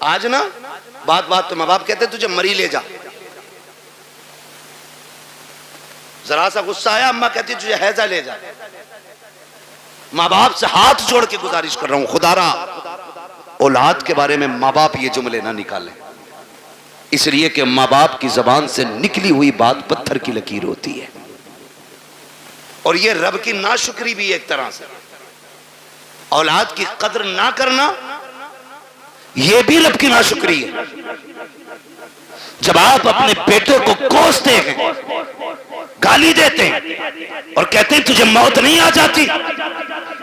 आज ना बात बात तो माँ बाप कहते तुझे मरी ले जा, जरा सा गुस्सा आया अम्मा कहती तुझे हैजा ले जा। माँ बाप से हाथ जोड़ के गुजारिश कर रहा हूं, खुदारा औलाद के बारे में माँ बाप ये जुमले ना निकालें, इसलिए कि माँ बाप की जबान से निकली हुई बात पत्थर की लकीर होती है। और ये रब की नाशुक्री भी एक तरह से, औलाद की कदर ना करना ये भी रब की नाशुक्री है। जब आप अपने बेटे को कोसते हैं, गाली देते हैं और कहते हैं तुझे मौत नहीं आ जाती,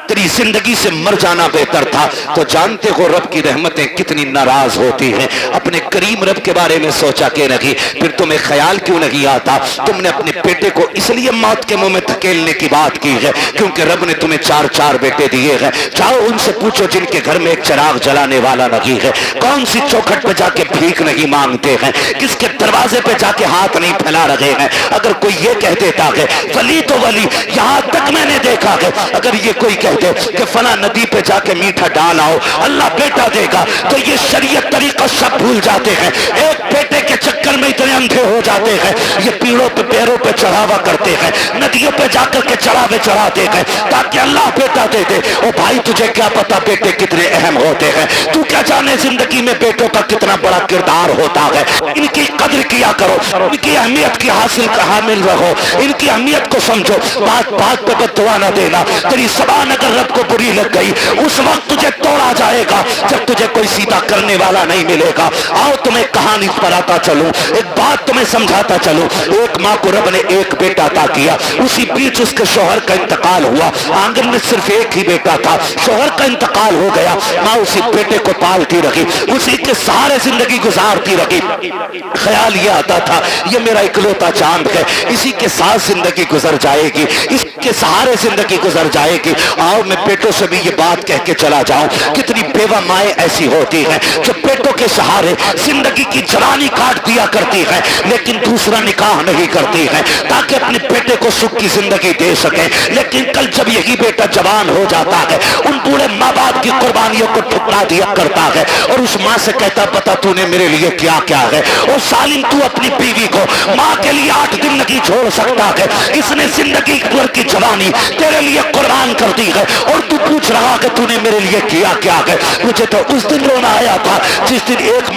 तेरी जिंदगी से मर जाना बेहतर था, तो जानते हो रब की रहमतें कितनी नाराज होती हैं। अपने करीम रब के बारे में सोचा के नहीं, फिर तुम्हें ख्याल क्यों नहीं आता? तुमने अपने बेटे को इसलिए मौत के मुंह में धकेलने की बात की है क्योंकि रब ने तुम्हें 4 बेटे दिए हैं। जाओ उनसे पूछो जिनके घर में एक चिराग जलाने वाला नहीं है, कौन सी चौखट पे जाके भीख नहीं मांगते हैं, किसके दरवाजे पे जाके हाथ नहीं फैला रहे हैं। अगर कोई ये कह देता है वली तो वली, यहां तक मैंने देखा है अगर ये कोई कहते कि फला नदी पे जाके मीठा डाल आओ अल्लाह बेटा देगा, तो ये शरीयत तरीका सब भूल जाते हैं। एक बेटे के चक्कर में इतने अंधे हो जाते हैं, ये पीड़ों पे पैरों पे चढ़ावा करते हैं, नदियों पे जाकर के चढ़ावे चढ़ाते हैं ताकि अल्लाह बेटा दे दे। ओ भाई तुझे क्या पता बेटे कितने अहम होते हैं? तू क्या जाने जिंदगी में बेटों का कितना बड़ा किरदार होता है। इनकी कदर किया करो, इनकी अहमियत की हामिल रहो, इनकी अहमियत को समझो। बात बात पे बद्दुआ ना देना, तेरी ज़बान अगर रब को बुरी लग गई उस वक्त तुझे तोड़ा जाएगा जब तुझे कोई सीधा करने वाला नहीं मिलेगा। आओ तुम्हें कहानी पर आता चलूं, एक बात तुम्हें समझाता चलूं। एक माँ को रब ने एक बेटा अता किया, उसी बीच उसके शोहर का इंतकाल हुआ। आंगन में सिर्फ एक ही बेटा था, शोहर का इंतकाल हो गया। माँ उसी बेटे को पालती रही, उसी के सहारे जिंदगी गुजारती रही। ख्याल ये आता था ये मेरा इकलौता चांद है, इसी के साथ जिंदगी गुजर जाएगी, इसके सहारे जिंदगी गुजर जाएगी। आओ मैं बेटों से भी ये बात कह के चला जाऊं, कितनी बेवा माएँ ऐसी होती हैं जो बेटों के सहारे जिंदगी की जवानी काट दिया करती है लेकिन दूसरा निकाह नहीं करती है ताकि अपने बेटे को सुख की जिंदगी दे सके। लेकिन कल जब यही बेटा जवान हो जाता है उन बूढ़े माँ बाप की कुर्बानियों को ठुकरा दिया करता है और उस माँ से कहता पता तूने मेरे लिए क्या क्या है। और सालिम तू अपनी बीवी को माँ के लिए 8 दिन नहीं छोड़ सकता है, इसने जिंदगी भर की जवानी तेरे लिए कुर्बान कर दी है और तू पूछ रहा कि तूने मेरे लिए किया क्या है। मुझे तो उस दिन रोना आया था जिस दिन एक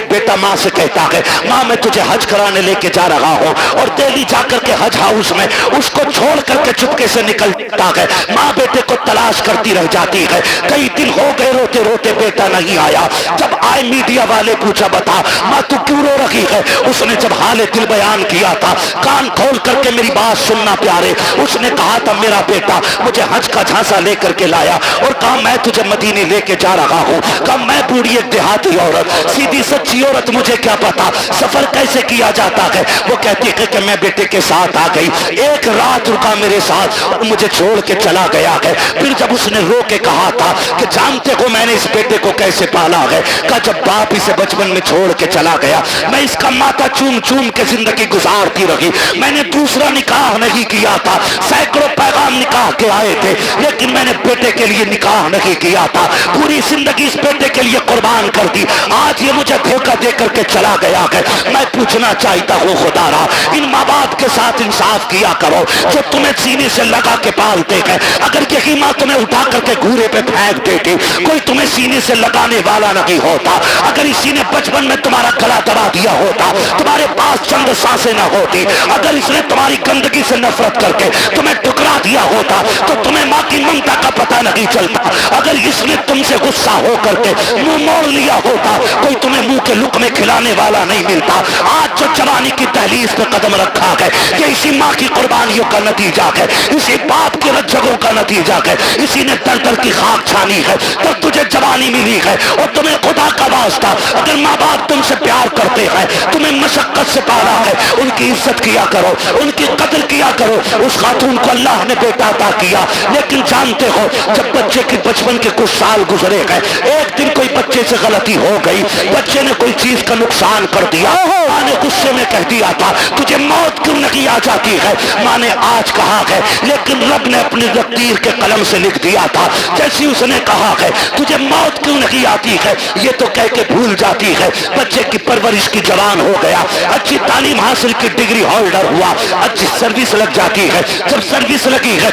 बेटा माँ से कहता है माँ मैं तुझे हज कराने लेके जा रहा हूँ, और दिल्ली जाकर के हज हाउस में उसको छोड़ करके चुपके से निकलता है। माँ बेटे को तलाश करती रह जाती है, कई दिन हो गए रोते रोते बेटा नहीं आया। जब आए मीडिया वाले पूछा बता माँ तू क्यों रो रही है? उसने जब हाले दिल बयान किया था, कान खोल करके मेरी बात सुनना प्यारे, उसने कहा था मेरा बेटा मुझे हज का झांसा लेकर के लाया और कहा मैं तुझे मदीने लेके जा रहा हूँ। कहा मैं बूढ़ी एक देहाती औरत, सीधी सच्ची औरत, मुझे क्या पता सफर कैसे किया जाता है। वो कहती है कि मैं बेटे के साथ आ गई, एक रात रुका मेरे साथ और मुझे छोड़ के चला गया है। फिर जब उसने रो के कहा था कि जानते हो मैंने इस बेटे को कैसे पाला है, कहा जब बाप इसे बचपन में छोड़ के चला गया मैं इसका माथा चूम चूम के जिंदगी गुजारती रही। मैंने दूसरा निकाह नहीं किया था, सैकड़ों पैगाम निकाह के आए थे लेकिन मैंने बेटे के लिए निकाह नहीं किया था, पूरी जिंदगी इस बेटे के लिए कुर्बान कर दी। आज ये मुझे धोखा दे करके चला गया है। मैं पूछना चाहता हूँ खुदारा इन माँ बाप के साथ इंसाफ किया करो जो तुम्हें सीने से लगा के पालते हैं। अगर यही माँ तुम्हें उठा करके घूरे पे फेंक देती, कोई तुम्हें सीने से लगाने वाला नहीं होता। अगर इसी ने बचपन में तुम्हारा गला दबा दिया होता, तुम्हारे पास चंद सांसें न होती, अगर इसने तुम्हारी गंदगी से नफरत करके तुम्हें टुकरा दिया होता तो तुम्हें माँ की ममता का पता नहीं चलता। अगर इसने तुमसे गुस्सा हो करके मुंह मोड़ लिया होता, कोई तुम्हें मुंह के लुकमे खिलाने वाला नहीं मिलता। आज जो जवानी की दहलीज पे कदम रखा है ये इसी माँ की कुर्बानियों का नतीजा है, इसी बाप के रज्जगों का नतीजा है, इसी ने दर दर की खाक छानी है तो तुझे जवानी मिली है। और तुम्हें खुदा का वास्ता अगर माँ बाप तुमसे प्यार करते हैं, तुम्हें मशक्कत से पाला है, उनकी इज्जत किया करो, उनकी कदर किया करो। उस खातून उनको अल्लाह ने बेटा अता किया, लेकिन जानते हो जब बच्चे के बचपन के कुछ साल गुजरे गए, एक दिन कोई बच्चे से गलती हो गई, बच्चे ने कोई चीज का नुकसान कर दिया, माँ ने गुस्से में कह दिया था तुझे मौत क्यों नहीं आ जाती है। माँ ने आज कहा है लेकिन रब ने अपनी तकदीर के कलम से लिख दिया था, जैसी उसने कहा है तुझे मौत क्यों नहीं आती है, ये तो कह के भूल जाती है। बच्चे की परवरिश की जवान हो गया, अच्छी तालीम हासिल की डिग्री होल्डर हुआ, अच्छी सर्विस लग जाती है, जब सर्विस लगी है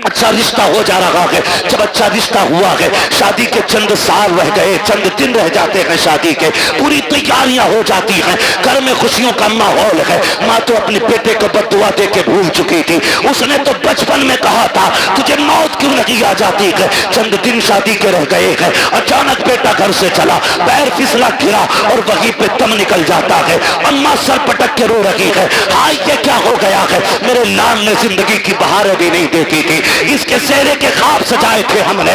अच्छा रिश्ता हो जा रहा है, जब अच्छा रिश्ता हुआ है, शादी के चंद साल रह गए, चंद दिन रह जाते हैं शादी के, पूरी तैयारियां हो जाती हैं, घर में खुशियों का माहौल है। माँ तो अपने बेटे को बद्दुआ दे के भूल चुकी थी, उसने तो बचपन में कहा था तुझे मौत क्यों नहीं आ जाती है। चंद दिन शादी के रह गए हैं, अचानक बेटा घर से चला, पैर फिसला गिरा और वहीं पे दम निकल जाता है। अम्मा सर पटक के रो रही है, हाय ये क्या हो गया है, मेरे लाल ने जिंदगी की बहारें भी नहीं देखी थी, इसके सेहरे के ख्वाब सजाए थे हमने,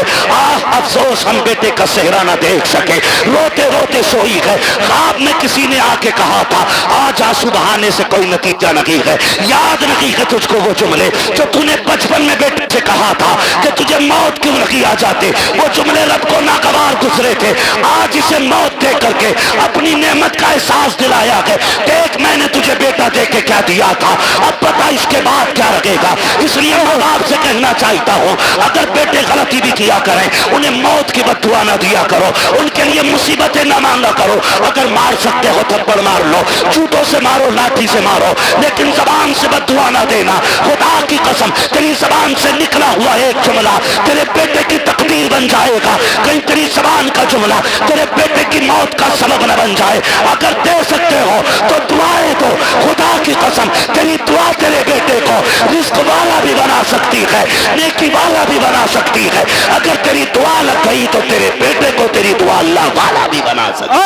अफसोस हम बेटे का सेहरा ना देख सके। रोते रोते सोई है, ख्वाब में किसी ने आके कहा था आज आंसू बहाने से कोई नतीजा नहीं है। याद नहीं है तुझको वो जुमले जो तूने बचपन में बेटे से कहा था कि तुझे मौत क्यों नहीं आ जाते, वो जुमले रब को नागवार गुजरे थे। आज इसे मौत दे करके अपनी नेमत का एहसास दिलाया है, देख मैंने तुझे बेटा दे के क्या दिया था, अब पता इसके बाद क्या लगेगा। इसलिए मैं बाप से कहना चाहता हूँ अगर बेटे गलती भी किया करें उन्हें मौत की बद्दुआ ना दिया करो, उनके लिए मुसीबतें ना मांगा करो। अगर मार सकते हो थप्पड़ मार लो, जूतों से मारो, लाठी से मारो, लेकिन जबान से बद्दुआ ना देना। खुदा की कसम तेरी जबान से निकला हुआ एक जुमला तेरे बेटे की तकदीर बन जाएगा, कहीं तेरी जबान का जुमला तेरे बेटे की मौत का सबब न बन जाए। अगर दे सकते हो तो दुआएं दो, खुदा की कसम तेरी दुआ तेरे बेटे को रिस्क वाला भी बना सकती है, नेकी वाला भी बना सकती है। अगर तेरी दुआ लग गई तो तेरे बेटे को तेरी दुआ अल्लाह वाला भी बना सकती है।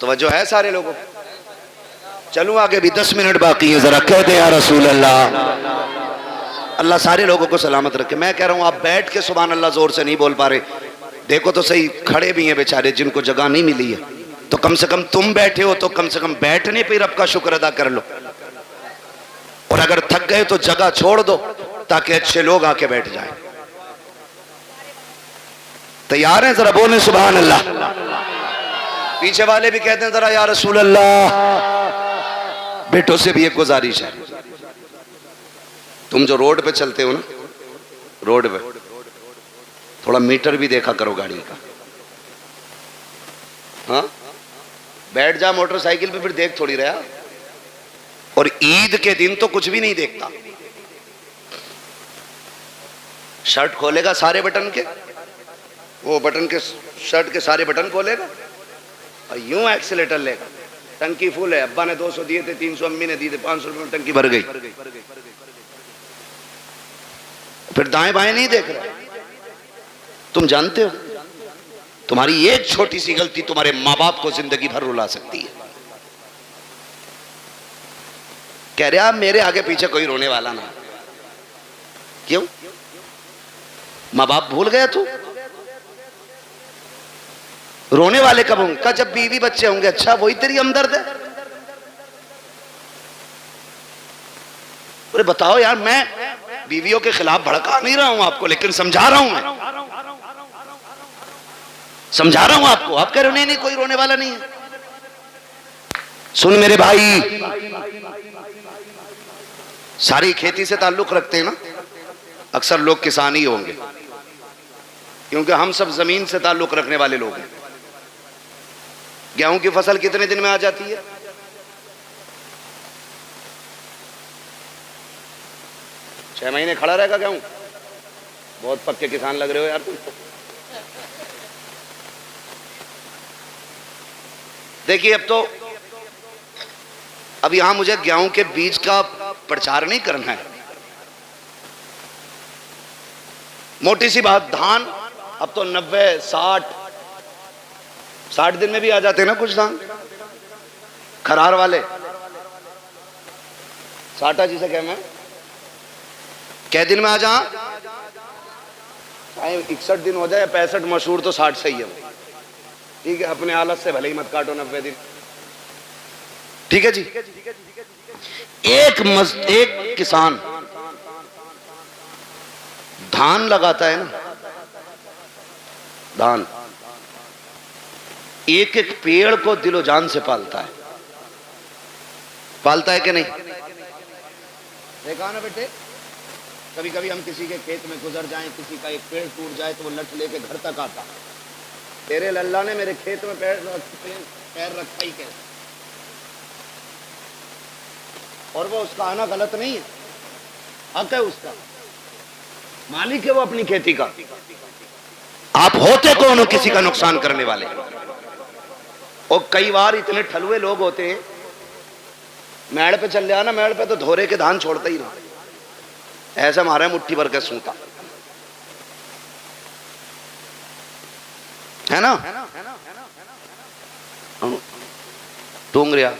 तवज्जो है सारे लोगों, चलूं आगे भी 10 मिनट बाकी है, जरा कह दे या रसूल अल्लाह। अल्लाह सारे लोगों को सलामत रखे। मैं कह रहा हूं आप बैठ के सुभान अल्लाह जोर से नहीं बोल पा रहे, देखो तो सही खड़े भी हैं बेचारे जिनको जगह नहीं मिली है, तो कम से कम तुम बैठे हो तो कम से कम बैठने पे रब का शुक्र अदा कर लो, और अगर थक गए तो जगह छोड़ दो ताकि अच्छे लोग आके बैठ जाए। तैयार हैं? जरा बोले सुभान अल्लाह। पीछे वाले भी कहते हैं जरा या रसूल अल्लाह। बेटों से भी एक गुजारिश है, तुम जो रोड पे चलते हो ना, रोड पे थोड़ा मीटर भी देखा करो गाड़ी का। हाँ, बैठ जा मोटरसाइकिल पे फिर देख थोड़ी रहा। और ईद के दिन तो कुछ भी नहीं देखता, शर्ट खोलेगा सारे बटन के, वो बटन के शर्ट के सारे बटन खोलेगा और यूं एक्सीलेटर लेगा, टंकी फुल है, अब्बा ने 200 दिए थे, 300 अम्मी ने दिए थे, 500 रुपए में टंकी भर गई, फिर दाएं बाएं नहीं देख रहा। तुम जानते हो तुम्हारी एक छोटी सी गलती तुम्हारे माँ बाप को जिंदगी भर रुला सकती है। कह रहे आप मेरे आगे पीछे कोई रोने वाला ना, क्यों? माँ बाप भूल गया तू? रोने वाले कब होंगे? का जब बीवी बच्चे होंगे। अच्छा, वही तेरी हमदर्द है? अरे बताओ यार, मैं बीवियों के खिलाफ भड़का नहीं रहा हूं आपको, लेकिन समझा रहा हूं, मैं समझा रहा हूं आपको। आप कह रहे हो नहीं नहीं कोई रोने वाला नहीं है। सुन मेरे भाई, सारी खेती से ताल्लुक रखते हैं ना, अक्सर लोग किसान ही होंगे, क्योंकि हम सब जमीन से ताल्लुक रखने वाले लोग हैं। गेहूं की फसल कितने दिन में आ जाती है? 6 महीने खड़ा रहेगा गेहूं। बहुत पक्के किसान लग रहे हो यार तुम। देखिए अब यहां मुझे गेहूं के बीज का प्रचार नहीं करना है। मोटी सी बात, धान अब तो 90, 60, 60 दिन में भी आ जाते ना कुछ धान, खरार वाले। साटा जिसे कह मैं कै दिन में आ जा, 61 दिन हो जाए 65, मशहूर तो 60 सही है। ठीक है, अपने हालत से भले ही मत काटो 90 दिन। ठीक है जी। एक किसान धान लगाता है ना, धान एक एक पेड़ को दिलो जान से पालता है। पालता है कि नहीं? देखा ना बेटे, कभी कभी हम किसी के खेत में गुजर जाएं, किसी का एक पेड़ टूट जाए तो वो लट लेके घर तक आता। तेरे लल्ला ने मेरे खेत में पैर रखा ही कैसे? और वो उसका आना गलत नहीं है, हक है उसका, मालिक है वो अपनी खेती का। आप होते कौन हो किसी का नुकसान करने वाले? और कई बार इतने ठलुए लोग होते हैं, मेड़ पे चल जाना, मेड़ पे तो धोरे के धान छोड़ता ही ना, ऐसा मारे मुट्ठी भर के सूता है ना। टूंगरिया,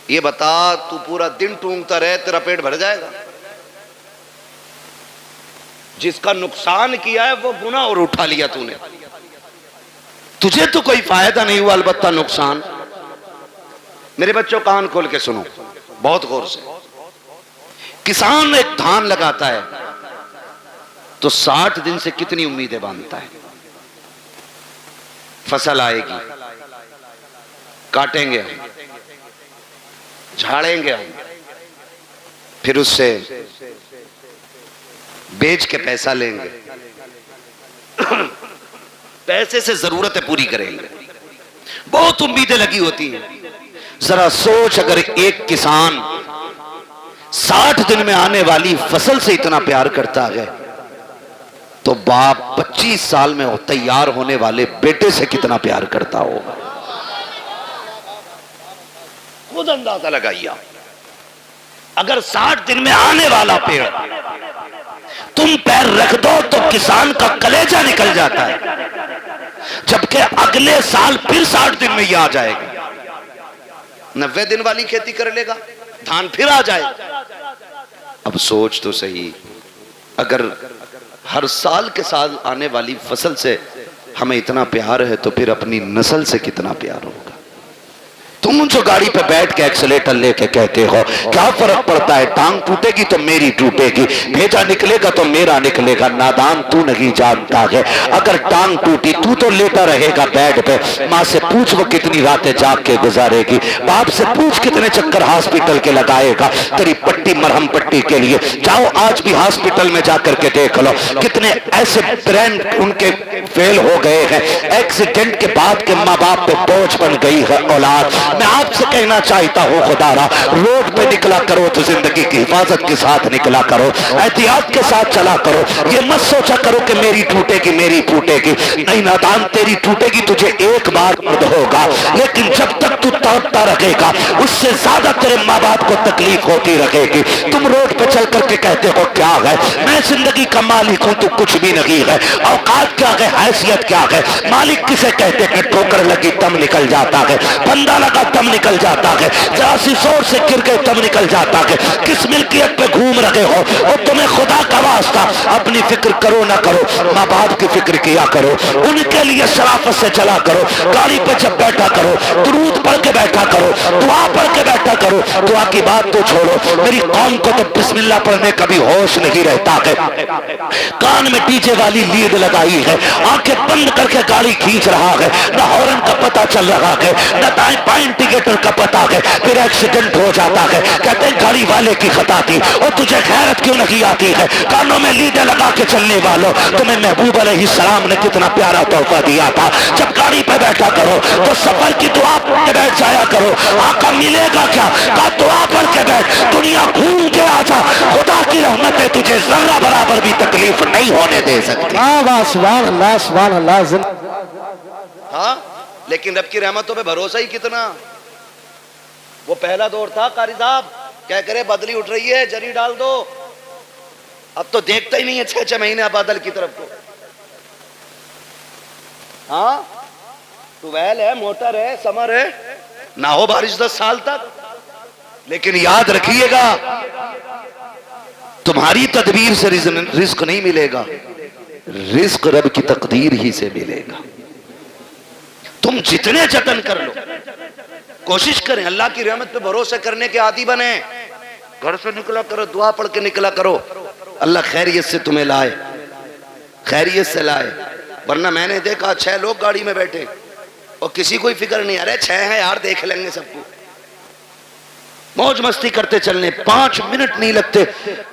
ये बता, तू पूरा दिन टूंगता रहे तेरा पेट भर जाएगा? जिसका नुकसान किया है वो गुनाह और उठा लिया तूने, तुझे तो कोई फायदा नहीं हुआ, अलबत्ता नुकसान। मेरे बच्चों कान खोल के सुनो बहुत गौर से। किसान एक धान लगाता है तो 60 दिन से कितनी उम्मीदें बांधता है। फसल आएगी, काटेंगे हम, झाड़ेंगे हम, फिर उससे बेच के पैसा लेंगे, पैसे से जरूरतें पूरी करेंगे, बहुत उम्मीदें लगी होती हैं। जरा सोच, अगर एक किसान 60 दिन में आने वाली फसल से इतना प्यार करता है तो बाप 25 साल में तैयार होने वाले बेटे से कितना प्यार करता होगा। खुद अंदाजा लगाइए। अगर 60 दिन में आने वाला पेड़ तुम पैर रख दो तो किसान का कलेजा निकल जाता है, जबकि अगले साल फिर 60 दिन में ये आ जाएगा। 90 दिन वाली खेती कर लेगा, धान फिर आ जाएगा। अब सोच तो सही, अगर हर साल के साल आने वाली फसल से हमें इतना प्यार है तो फिर अपनी नस्ल से कितना प्यार होगा। तुम जो गाड़ी पे बैठ के एक्सीलेटर लेके कहते हो क्या फर्क पड़ता है, टांग टूटेगी तो मेरी टूटेगी, भेजा निकलेगा तो मेरा निकलेगा। नादान तू नहीं जानता है, अगर टांग टूटी तू तो लेटा रहेगा बेड पे। माँ से पूछ वो कितनी रातें जाग के गुजारेगी, बाप से पूछ कितने चक्कर हॉस्पिटल के लगाएगा तेरी पट्टी मरहम पट्टी के लिए। जाओ आज भी हॉस्पिटल में जाकर के देख लो कितने ऐसे ब्रेन उनके फेल हो गए हैं, एक्सीडेंट के बाद के माँ बाप पे बोझ बन गई है औलाद। मैं आपसे कहना चाहता हूँ खुदारा, रोड पे निकला करो तो जिंदगी की हिफाजत के साथ निकला करो, एहतियात के साथ चला करो। ये मत सोचा करो कि मेरी टूटेगी मेरी टूटेगी, नहीं नादान, तेरी टूटेगी तुझे एक बार दर्द होगा, लेकिन जब तक तू तड़पता रहेगा उससे ज्यादा तेरे माँ बाप को तकलीफ होती रहेगी। तुम रोड पे चल करके कहते हो क्या है, मैं जिंदगी का मालिक हूँ, तू कुछ भी नहीं है। औकात क्या है, हैसियत क्या है? मालिक किसे कहते हैं? ठोकर लगी तब निकल जाता है, बंदा लगा तब निकल जाता है, जरा सी जोर से गिर गए तब निकल जाता है। किस मिल्कियत पे घूम रहे हो? और तुम्हें खुदा का वास्ता अपनी फिक्र करो ना करो, माँ बाप की फिक्र किया करो, उनके लिए शराफत से चला करो। गाड़ी पे जब बैठा करो दुरूद पढ़ के बैठा करो, दुआ पढ़ के बैठा करो। दुआ की बात तो छोड़ो, मेरी कौम को तो बिस्मिल्लाह पढ़ने का भी होश नहीं रहता है। कान में डीजे वाली लीड लगाई है, आंखें बंद करके गाड़ी खींच रहा है, न हॉर्न का पता चल रहा है, न दाएं इंडिकेटर का पता है, फिर एक्सीडेंट हो जाता है। कहते हैं गाड़ी वाले की खता थी, और तुझे खैरत क्यों नहीं आती है? कानों में लीडे लगा के चलने वालों, तुम्हें महबूब अलैहिस्सलाम ने कितना प्यारा तोहफा दिया था। जब गाड़ी पे बैठा करो तो सफर की दुआ पढ़ के बैठ जाया करो। आका मिलेगा क्या? का दुआ पढ़ के बैठ, दुनिया घूम के आ जा, खुदा की रहमतें तुझे जर्रा बराबर भी तकलीफ नहीं होने दे सकती। हाँ, लेकिन रब की रहमतों पे भरोसा ही कितना। वो पहला दौर था, कारी साहब क्या करे, बदली उठ रही है जरी डाल दो, अब तो देखता ही नहीं है 6-6 महीने बादल की तरफ को। हाँ, ट्यूबवेल है, मोटर है, समर है, ना हो बारिश 10 साल तक, लेकिन याद रखिएगा तुम्हारी तदबीर से रिस्क नहीं मिलेगा, रिस्क रब की तकदीर ही से मिलेगा। तुम जितने जतन कर लो, कोशिश करें अल्लाह की रहमत पे भरोसा करने के आदी बने। घर से निकला करो, दुआ पढ़ के निकला करो, अल्लाह खैरियत से तुम्हें लाए, खैरियत से लाए। वरना मैंने देखा 6 लोग गाड़ी में बैठे और किसी कोई फिक्र नहीं, अरे 6 हैं यार, देख लेंगे सबको, मौज मस्ती करते चलने 5 मिनट नहीं लगते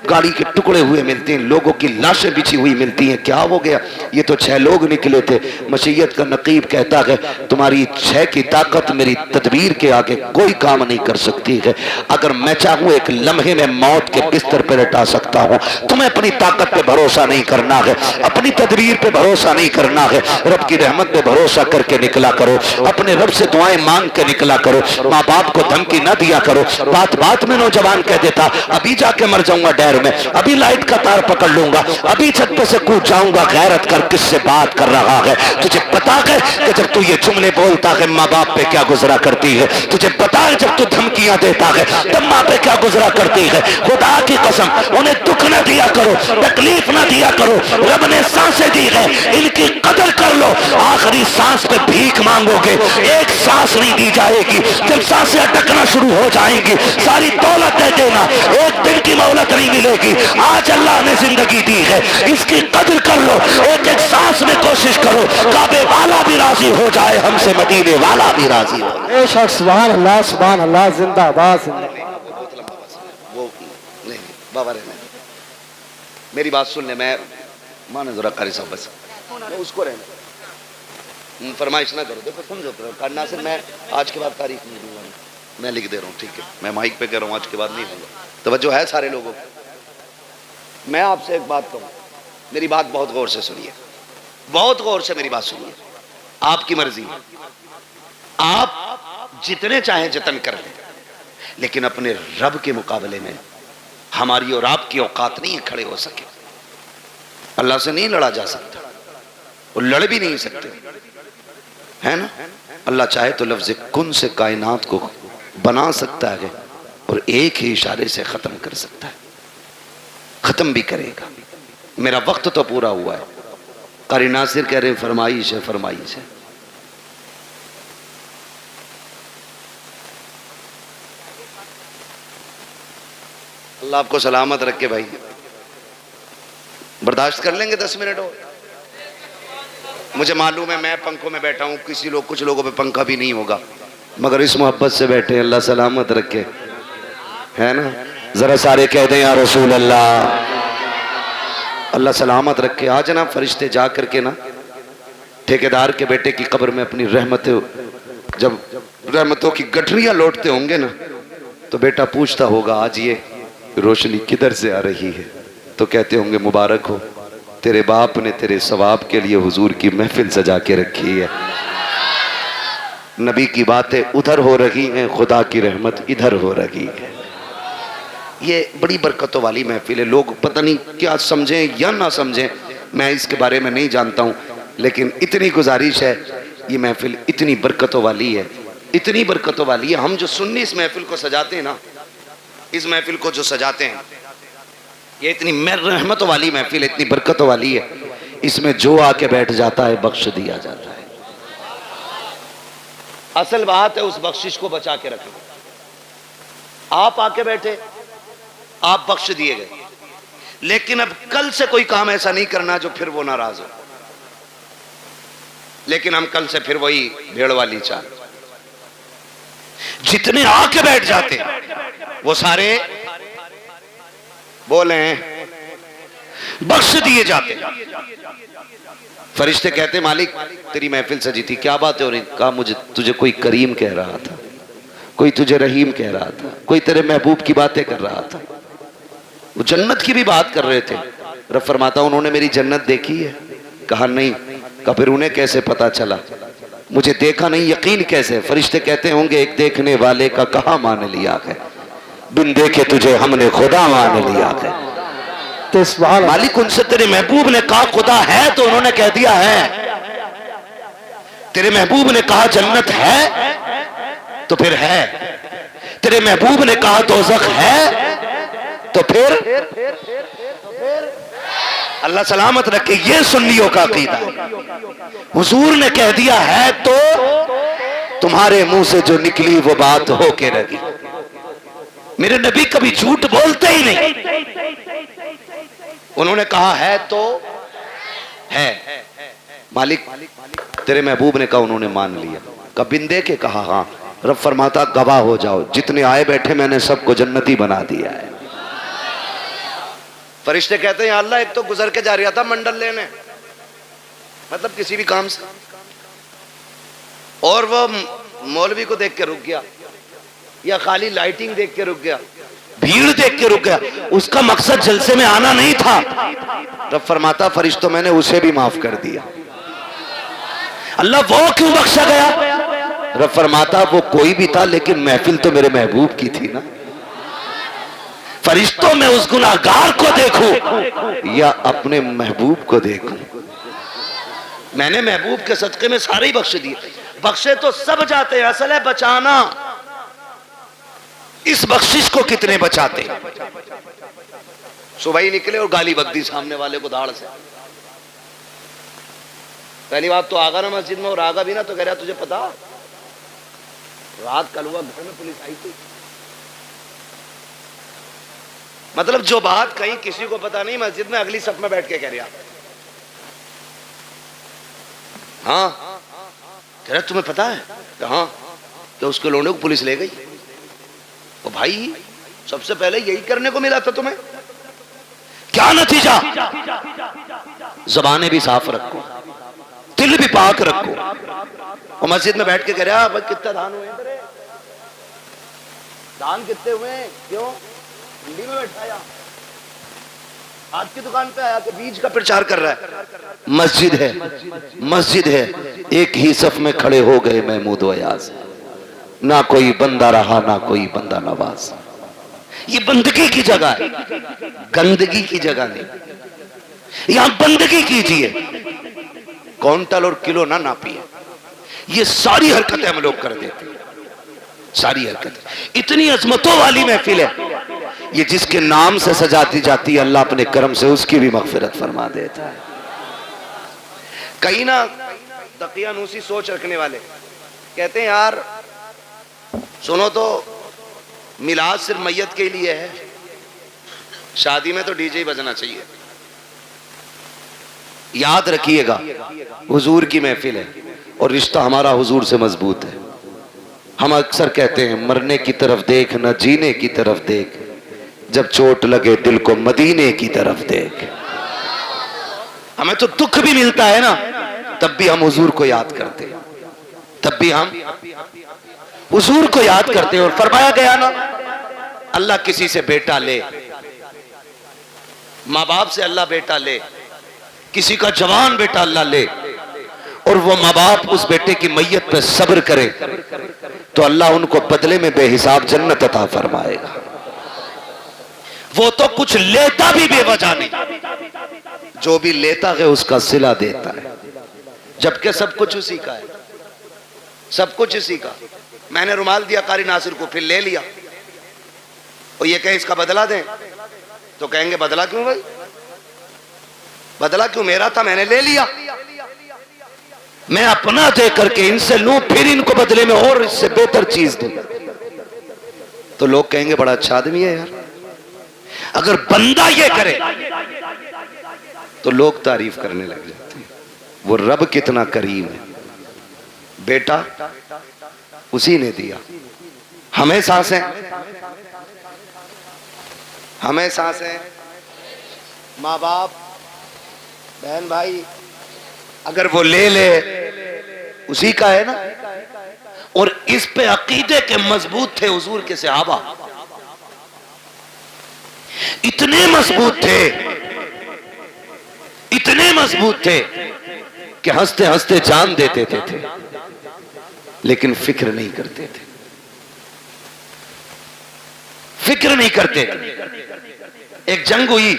गाड़ी के टुकड़े हुए मिलते हैं, लोगों की लाशें बिछी हुई मिलती हैं। क्या हो गया? ये तो 6 लोग निकले थे। मशीयत का नकीब कहता है तुम्हारी 6 की ताकत मेरी तदबीर के आगे कोई काम नहीं कर सकती है। अगर मैं चाहूँ एक लम्हे में मौत के बिस्तर पर लटा सकता हूँ। तुम्हें अपनी ताकत पे भरोसा नहीं करना है, अपनी तदबीर पे भरोसा नहीं करना है, रब की रहमत पे भरोसा करके निकला करो, अपने रब से दुआएं मांग के निकला करो, माँ बाप को धमकी न दिया करो। बात बात में नौजवान कह देता अभी जाके मर जाऊंगा डैर में, अभी लाइट का तार पकड़ लूंगा, अभी छत पे से कूद जाऊंगा। गैरत कर किससे बात कर रहा है? तुझे पता है कि जब तू ये जुमले बोलता है माँ बाप पे क्या गुजरा करती है? तुझे पता है जब तू धमकियां देता है तब माँ पे क्या गुजरा करती है? खुदा की कसम उन्हें दुख न दिया करो, तकलीफ न दिया करो। रब ने सांसें दी है, इनकी कदर कर लो। आखिरी सांस पे भीख मांगोगे, एक सांस नहीं दी जाएगी। जब सांसें अटकना शुरू हो जाएंगी सारी दौलत दे देना, एक दिन की मोहलत नहीं मिलेगी। आज अल्लाह ने जिंदगी दी है, इसकी कदर कर लो। एक एक सांस में कोशिश करो काबे वाला भी राजी हो जाए, हमसे मदीने वाला भी राजी हो। बेशक सुभान अल्लाह, सुभान अल्लाह, जिंदाबाद जिंदाबाद। वो नहीं बाबा रहने, मेरी बात सुन ले, मैं माने जरा कारी साहब, बस उसको रहने, फरमाइश ना करो। देखो समझो करना से मैं आज के बाद तारीफ नहीं दूंगा, मैं लिख दे रहा हूँ, ठीक है? मैं माइक पे कह रहा हूँ, आज के बाद नहीं होगा। तवज्जो है सारे लोगों को। मैं आपसे एक बात कहूँ, मेरी बात बहुत गौर से सुनिए, बहुत गौर से मेरी बात सुनिए। आपकी मर्जी, आप जितने चाहें जतन कर लें, लेकिन अपने रब के मुकाबले में हमारी और आपकी औकात नहीं खड़े हो सके। अल्लाह से नहीं लड़ा जा सकता, वो लड़ भी नहीं सकते, है ना? अल्लाह चाहे तो लफ्ज़ कुन से कायनात को बना सकता है और एक ही इशारे से खत्म कर सकता है, खत्म भी करेगा। मेरा वक्त तो पूरा हुआ है। कारी नासिर कह रहे फरमाइश है, फरमाइश है। अल्लाह आपको सलामत रखे भाई, बर्दाश्त कर लेंगे 10 मिनट और। मुझे मालूम है मैं पंखों में बैठा हूं, कुछ लोगों पे पंखा भी नहीं होगा, मगर इस मोहब्बत से बैठे, अल्लाह सलामत रखे, है ना? जरा सारे कह दें या रसूल अल्लाह, अल्लाह सलामत रखे। आज ना फरिश्ते जा करके ना ठेकेदार के बेटे की कब्र में अपनी जब रहमतों की गठरियां लौटते होंगे ना, तो बेटा पूछता होगा आज ये रोशनी किधर से आ रही है? तो कहते होंगे मुबारक हो, तेरे बाप ने तेरे सवाब के लिए हुजूर की महफिल सजा के रखी है। नबी की बातें उधर हो रही हैं, खुदा की रहमत इधर हो रही है। ये बड़ी बरकतों वाली महफिल है। लोग पता नहीं क्या समझें या ना समझें, मैं इसके बारे में नहीं जानता हूँ, लेकिन इतनी गुजारिश है, ये महफिल इतनी बरकतों वाली है, इतनी बरकतों वाली है। हम जो सुन्नी इस महफिल को सजाते हैं ना, इस महफिल को जो सजाते हैं, ये इतनी रहमतों वाली महफिल है, इतनी बरकतों वाली है। इसमें जो आके बैठ जाता है बख्श दिया जाता है। असल बात है उस बख्शिश को बचा के रखना। आप आके बैठे, आप बख्श दिए गए, लेकिन अब कल से कोई काम ऐसा नहीं करना जो फिर वो नाराज हो। लेकिन हम कल से फिर वही भेड़ वाली चाल, जितने आके बैठ जाते वो सारे बोले बख्श दिए जाते। फरिश्ते कहते मालिक तेरी महफिल सजी थी, क्या बात है हो रही? कहा मुझे तुझे कोई करीम कह रहा था, कोई तुझे रहीम कह रहा था, कोई तेरे महबूब की बातें कर रहा था। वो जन्नत की भी बात कर रहे थे। रब फरमाता उन्होंने मेरी जन्नत देखी है? कहा नहीं। कहा फिर उन्हें कैसे पता चला? मुझे देखा नहीं, यकीन कैसे? फरिश्ते कहते होंगे एक देखने वाले का कहा मान लिया है, बिन देखे तुझे हमने खुदा मान लिया है। मालिक उनसे तेरे महबूब ने कहा खुदा है, तो उन्होंने कह दिया है। तेरे महबूब ने कहा जन्नत है तो फिर है, तेरे महबूब ने कहा दोज़ख है तो फिर अल्लाह सलामत रखे। ये सुन्नियों का अकीदा है। हुजूर ने कह दिया है तो तुम्हारे मुंह से जो निकली वो बात होके रही। मेरे नबी कभी झूठ बोलते ही नहीं। उन्होंने कहा है तो है। मालिक तेरे महबूब ने कहा, उन्होंने मान लिया। कबिंदे के कहा हाँ। रब फरमाता गवाह हो जाओ, जितने आए बैठे मैंने सबको जन्नती बना दिया है। फरिश्ते कहते हैं अल्लाह एक तो गुजर के जा रहा था मंडल लेने, मतलब किसी भी काम से, और वो मौलवी को देख के रुक गया या खाली लाइटिंग देख के रुक गया, भीड़ देख के रुक गया, उसका मकसद जलसे में आना नहीं था। रब फरमाता फरिश्तों मैंने उसे भी माफ कर दिया। अल्लाह वो क्यों बख्शा गया? रब फरमाता वो कोई भी था लेकिन महफिल तो मेरे महबूब की थी ना। फरिश्तों में उस गुनाहगार को देखूं या अपने महबूब को देखूं? मैंने महबूब के सदके में सारे ही बख्श दिए। बख्शे तो सब जाते हैं, असल है बचाना। इस बख्शिश को कितने बचाते? सुबह ही निकले और गाली बक दी सामने वाले को दाढ़ से। पहली बात तो आगा ना मस्जिद में, और आगा भी ना तो कह रहा तुझे पता रात कल हुआ घर में पुलिस आई थी। मतलब जो बात कहीं किसी को पता नहीं, मस्जिद में अगली सफ में बैठ के कह रहा। हाँ कह रहा तुम्हें पता है? हाँ तो उसके लोंडे को पुलिस ले गई। तो भाई सबसे पहले यही करने को मिला था तुम्हें, क्या नतीजा? ज़बानें भी साफ रखो, दिल भी पाक रखो। और मस्जिद में बैठ के कह रहा भाई कितना दान हुए तेरे? दान कितने हुए? क्यों मंडी में बैठाया, आज की दुकान पे आया कि बीज का प्रचार कर रहा है। मस्जिद है, मस्जिद है, एक ही सफ में खड़े हो गए महमूद व अयाज, ना कोई बंदा रहा ना कोई बंदा नवाज। ये बंदगी की जगह है, गंदगी की जगह नहीं। यहां बंदगी कीजिए, क्विंटल और किलो ना नापिए। ये सारी हरकतें हम लोग कर देते हैं, सारी हरकतें। इतनी अजमतों वाली महफिल है ये, जिसके नाम से सजाती जाती है अल्लाह अपने करम से उसकी भी मगफिरत फरमा देता है। कहीं ना दकियानूसी सोच रखने वाले कहते हैं यार सुनो तो मिलाद सिर्फ मैयत के लिए है, शादी में तो डीजे ही बजना चाहिए। याद रखिएगा हुजूर की महफिल है और रिश्ता हमारा हुजूर से मजबूत है। हम अक्सर कहते हैं मरने की तरफ देख न जीने की तरफ देख, जब चोट लगे दिल को मदीने की तरफ देख। हमें तो दुख भी मिलता है ना, तब भी हम हुजूर को याद करते हैं, तब भी हम हुजूर को याद करते हैं। और फरमाया गया ना अल्लाह किसी से बेटा ले, माँ बाप से अल्लाह बेटा ले, किसी का जवान बेटा अल्लाह ले, और वो माँ बाप उस बेटे की मैयत पे सब्र करे तो अल्लाह उनको बदले में बेहिसाब जन्नत अता फरमाएगा। वो तो कुछ लेता भी बेवजह नहीं, जो भी लेता है उसका सिला देता है, जबकि सब कुछ उसी का है, सब कुछ इसी का। मैंने रुमाल दिया कारी नासिर को, फिर ले लिया, और ये कहे इसका बदला दें तो कहेंगे बदला क्यों भाई, बदला क्यों? मेरा था मैंने ले लिया। मैं अपना दे करके इनसे लूं फिर इनको बदले में और इससे बेहतर चीज दूं तो लोग कहेंगे बड़ा अच्छा आदमी है यार। अगर बंदा ये करे तो लोग तारीफ करने लग जाते हैं, वो रब कितना करीम है। बेटा उसी ने दिया, हमें सांसें, हमें सांसें, माँ बाप बहन भाई, अगर वो ले ले उसी का है ना। और इस पे अकीदे के मजबूत थे हुजूर के सहाबा, इतने मजबूत थे, इतने मजबूत थे कि हंसते हंसते जान देते थे, लेकिन फिक्र नहीं करते थे, फिक्र नहीं करते थे। एक जंग हुई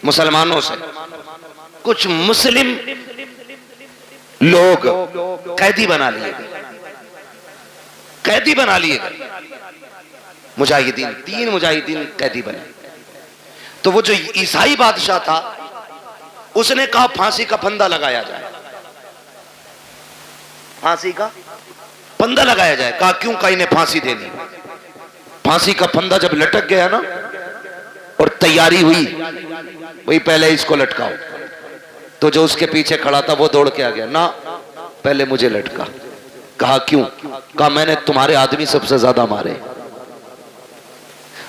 मुसलमानों से, कुछ मुस्लिम लोग कैदी बना लिए गए, कैदी बना लिए गए। मुजाहिदीन, 3 मुजाहिदीन कैदी बने। तो वो जो ईसाई बादशाह था उसने कहा फांसी का फंदा लगाया जाए, फांसी का फंदा लगाया जाए। कहा क्यों? कहा इन्हें फांसी देनी। फांसी का फंदा जब लटक गया ना और तैयारी हुई, वही पहले इसको लटकाओ, तो जो उसके पीछे खड़ा था वो दौड़ के आ गया, ना पहले मुझे लटका। कहा क्यों? कहा मैंने तुम्हारे आदमी सबसे ज्यादा मारे।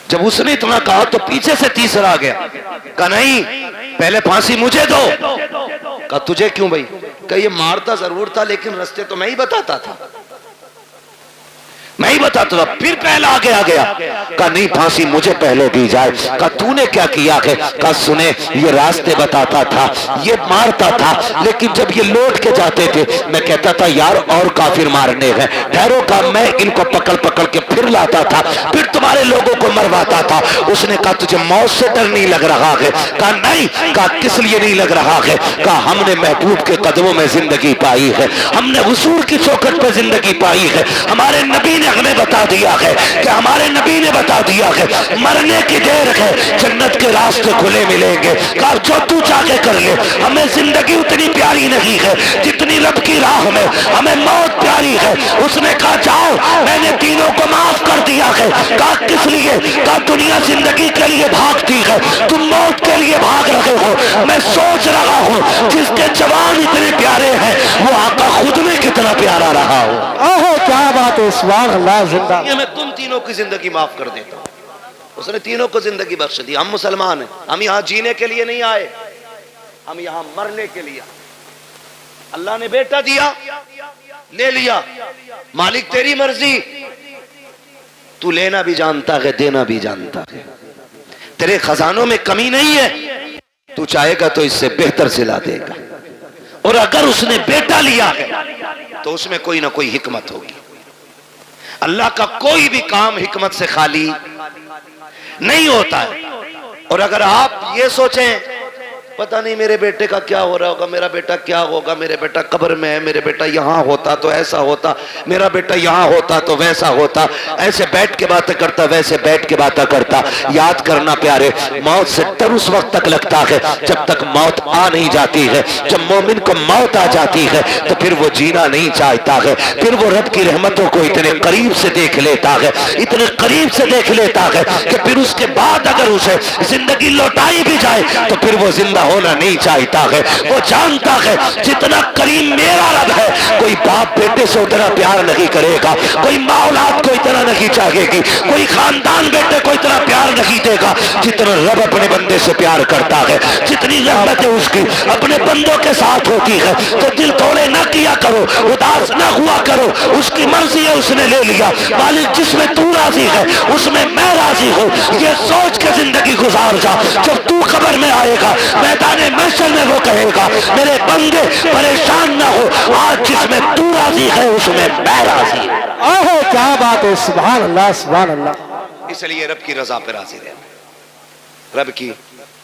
जब उसने इतना कहा तो पीछे से तीसरा आ गया, कहा नहीं पहले फांसी मुझे दो। कहा तुझे क्यों भाई? कहा ये मारता जरूर था लेकिन रास्ते तो मैं ही बताता था, मैं ही बताता था। फिर पहला आगे आ गया, कहा नहीं फांसी मुझे पहले दी जाए। कहा तूने क्या किया है? कहा सुने ये रास्ते बताता था, ये मारता था, लेकिन जब ये लौट के जाते थे मैं कहता था यार और काफिर मारने हैं, ठहरो। का मैं इनको पकड़ पकड़ के फिर लाता था, फिर तुम्हारे लोगों को मरवाता था। उसने कहा तुझे मौत से डर नहीं लग रहा है? कहा नहीं। कहा किस लिए नहीं लग रहा है? कहा हमने महबूब के कदमों में जिंदगी पाई है, हमने हुजूर की चौखट पर जिंदगी पाई है। हमारे नबी हमें बता दिया है कि हमारे नबी ने बता दिया है मरने की देर है, जन्नत के रास्ते खुले मिलेंगे। कहा जो तू चाहे कर ले, हमें जिंदगी उतनी प्यारी नहीं है जितनी रब की राह में हमें मौत प्यारी है। उसने कहा जाओ मैंने तीनों को माफ कर दिया है। कहा किस लिए? कहा दुनिया जिंदगी के लिए भागती है, तुम मौत के लिए भाग रहे हो। मैं सोच रहा हूँ जिसके जवान इतने प्यारे हैं वो आका खुद में कितना प्यारा रहा हो। ओहो क्या बात है, सुभान अल्लाह, जिंदा। मैं तुम तीनों की जिंदगी माफ कर देता हूं। उसने तीनों को जिंदगी बख्श दी। हम मुसलमान हैं, हम यहां जीने के लिए नहीं आए, हम यहां मरने के लिए। अल्लाह ने बेटा दिया, ले लिया, मालिक तेरी मर्जी। तू लेना भी जानता है, देना भी जानता है, तेरे खजानों में कमी नहीं है, तू चाहेगा तो इससे बेहतर सिला देगा। और अगर उसने बेटा लिया है तो उसमें कोई ना कोई हिकमत होगी। अल्लाह का कोई भी काम हिकमत से खाली नहीं होता है। और अगर आप ये सोचें पता नहीं मेरे बेटे का क्या हो रहा होगा, मेरा बेटा क्या होगा, मेरे बेटा कब्र में है, मेरे बेटा यहाँ होता तो ऐसा होता, मेरा बेटा यहाँ होता तो वैसा होता, ऐसे बैठ के बातें करता, वैसे बैठ के बातें करता। याद करना प्यारे, मौत से डर उस वक्त तक लगता है जब तक मौत आ नहीं जाती है। जब मोमिन को मौत आ जाती है तो फिर वो जीना नहीं चाहता है, फिर वो रब की रहमतों को इतने करीब से देख लेता है, इतने करीब से देख लेता है कि फिर उसके बाद अगर उसे जिंदगी लौटाई भी जाए तो फिर वो जिंदा होना नहीं चाहता है। वो जानता है जितना करीम मेरा रब है, कोई बाप बेटे से उतना प्यार नहीं करेगा, कोई माँ औलाद को इतना नहीं चाहेगी, कोई खानदान बेटे को इतना प्यार नहीं देगा जितना रब अपने बंदे से प्यार करता है। जितनी रहमतें उसकी अपने बंदों के साथ होती है तो दिल तोड़े ना किया करो, उदास ना हुआ करो। उसकी मर्जी है, उसने ले लिया। मालिक जिसमें तू राजी है उसमें मैं राजी हूँ, ये सोच के जिंदगी गुजार जा। जब तू खबर में आएगा मैदाने महशर में वो कहेगा मेरे बंदे परेशान ना हो, आज जिसमें तू राजी है उसमें मैं राजी हूं। ओहो क्या बात है, सुभान अल्लाह, सुभान अल्लाह। इसलिए रब की रजा पे राजी रहना, रब की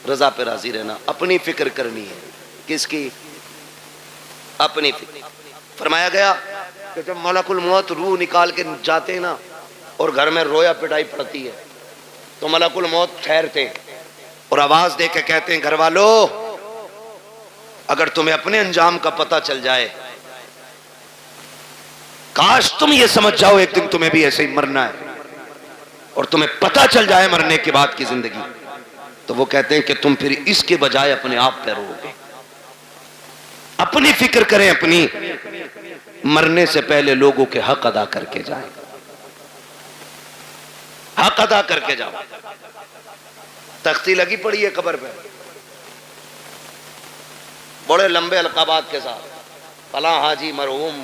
रजा पे राजी रहना, अपनी फिक्र करनी है। किसकी? अपनी फिक्र। फरमाया गया कि जब मलकुल मौत रूह निकाल के जाते ना और घर में रोया पिटाई पड़ती है तो मलकुल मौत ठहरते और आवाज दे के कहते हैं घर वालों अगर तुम्हें अपने अंजाम का पता चल जाए, काश तुम ये समझ जाओ एक दिन तुम्हें भी ऐसे ही मरना है और तुम्हें पता चल जाए मरने के बाद की जिंदगी, तो वो कहते हैं कि तुम फिर इसके बजाय अपने आप पे रोगे। अपनी फिक्र करें, अपनी मरने से पहले लोगों के हक अदा करके जाए, हक अदा करके जाओ। तख्ती लगी पड़ी है कब्र पे बड़े लंबे अलकाबात के साथ, फला हाजी मरहूम,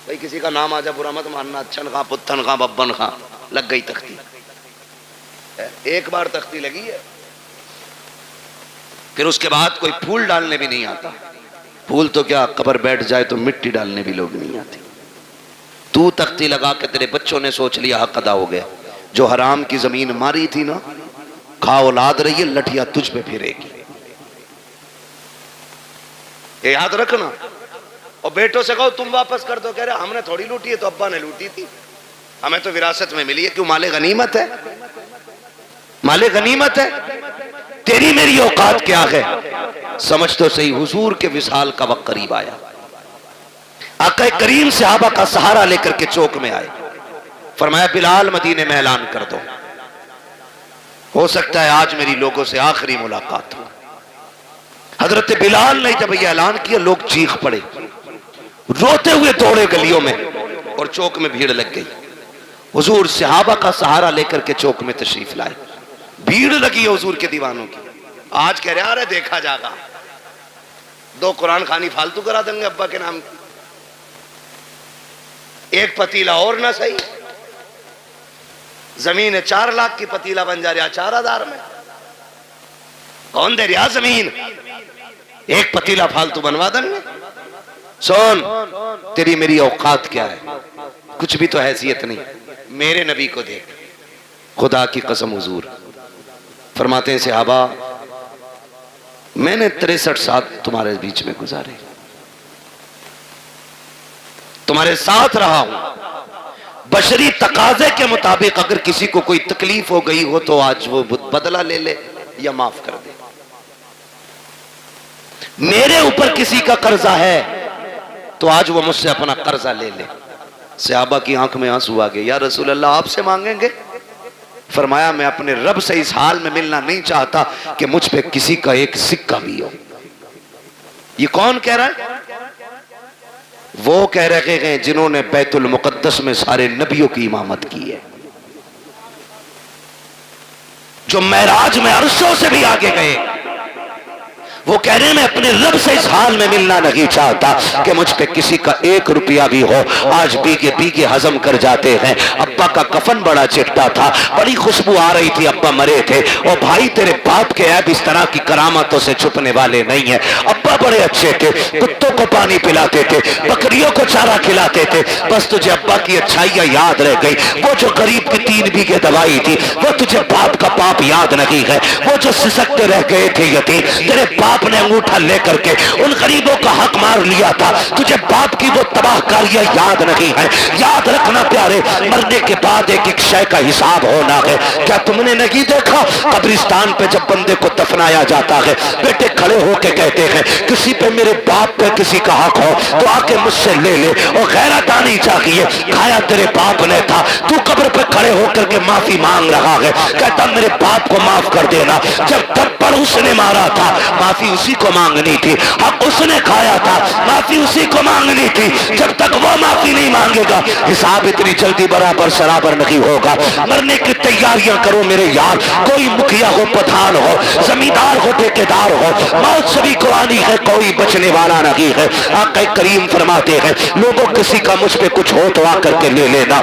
भाई किसी का नाम आ जा बुरा मत मानना, अच्छन खां पुत्थन खां बब्बन खां, लग गई तख्ती। एक बार तख्ती लगी है फिर उसके बाद कोई फूल डालने भी नहीं आता। फूल तो क्या, कब्र बैठ जाए तो मिट्टी डालने भी लोग नहीं आते। तू तख्ती लगा के तेरे बच्चों ने सोच लिया हक अदा हो गया। जो हराम की जमीन मारी थी ना, खा औलाद रही है, लठिया तुझ पे फिरेगी। ये याद रखना, और बेटों से कहो तुम वापस कर दो, कह रहे हमने थोड़ी लूटी है, तो अब्बा ने लूटी थी, हमें तो विरासत में मिली है। क्यों? माले गनीमत है, माले गनीमत है। तेरी मेरी औकात क्या है? समझ तो सही। हुजूर के विसाल का वक्त करीब आया। आका करीम सहाबा का सहारा लेकर के चौक में आए। फरमाया बिलाल मदीने में ऐलान कर दो, हो सकता है आज मेरी लोगों से आखिरी मुलाकात हो। हजरत बिलाल ने जब यह ऐलान किया, लोग चीख पड़े, रोते हुए दौड़े गलियों में और चौक में भीड़ लग गई। हुजूर सहाबा का सहारा लेकर के चौक में तशरीफ लाए। भीड़ लगी है हुजूर के दीवानों की। आज कह रहे अरे देखा जाएगा, 2 कुरान खानी फालतू करा देंगे अब्बा के नाम की, एक पतीला और ना सही, जमीन 4 लाख की पतीला बन जा रहा 4000 में। कौन दे रहा जमीन? एक पतीला फालतू बनवा देंगे। सुन, तेरी मेरी औकात क्या है? कुछ भी तो हैसियत नहीं। मेरे नबी को देख, खुदा की कसम हुजूर फरमाते हैं सहाबा, मैंने 63 साल तुम्हारे बीच में गुजारे, तुम्हारे साथ रहा हूं। बशरी तकाजे के मुताबिक अगर किसी को कोई तकलीफ हो गई हो तो आज वो बदला ले ले या माफ कर दे। मेरे ऊपर किसी का कर्जा है तो आज वो मुझसे अपना कर्जा ले ले। सहाबा की आंख में आंसू आ गए। या रसूल अल्लाह आपसे मांगेंगे? फरमाया मैं अपने रब से इस हाल में मिलना नहीं चाहता कि मुझ पे किसी का एक सिक्का भी हो। ये कौन कह रहा है? वो कह रहे हैं जिन्होंने बैतुल मुकद्दस में सारे नबियों की इमामत की है, जो महराज में अरशों से भी आगे गए। वो कह रहे हैं मैं अपने रब से इस हाल में मिलना नहीं चाहता कि मुझ पे किसी का 1 रुपया भी हो। आज बीगे बीगे हजम कर जाते हैं। अब्बा का कफन बड़ा चिट्टा था, बड़ी खुशबू आ रही थी, अब्बा मरे थे। और भाई तेरे बाप के ऐब इस तरह की करामतों से छुपने वाले नहीं है। अब्बा बड़े अच्छे थे, कुत्तों को पानी पिलाते थे, बकरियों को चारा खिलाते थे। बस तुझे अब्बा की अच्छाइयां याद रह गई। वो जो गरीब की 3 बीघे दवाई थी, वो तुझे बाप का पाप याद नहीं है। वो जो सिसकते रह गए थे यतीम, तेरे आपने अंगूठा लेकर के उन गरीबों का हक मार लिया था। तुझे बाप की वो तबाहकारियां याद नहीं है। याद रखना प्यारे, मरने के बाद एक एक शय का हिसाब होना है। क्या तुमने नहीं देखा कब्रिस्तान पे जब बंदे को दफनाया जाता है, बेटे खड़े होके कहते हैं किसी पे मेरे बाप पे किसी का हक हो तो आके मुझसे ले ले। और गैरत आनी चाहिए, खाया तेरे बाप ने था, तू कब्र पे खड़े होकर के माफी मांग रहा है। कहता मेरे बाप को माफ कर देना। जब थप्पड़ उसने मारा था माफी उसी को मांगनी थी, हक उसने खाया था माफी उसी को मांगनी थी। जब तक वो माफी नहीं मांगेगा हिसाब इतनी जल्दी बराबर सराबर नहीं होगा। मरने की तैयारियां करो मेरे यार। कोई मुखिया हो, प्रधान हो, जमींदार हो, ठेकेदार हो, मौत सभी को आनी है, कोई बचने वाला नहीं है। आका करीम फरमाते हैं लोगों किसी का मुझ पे कुछ हो तो आकर के ले लेना।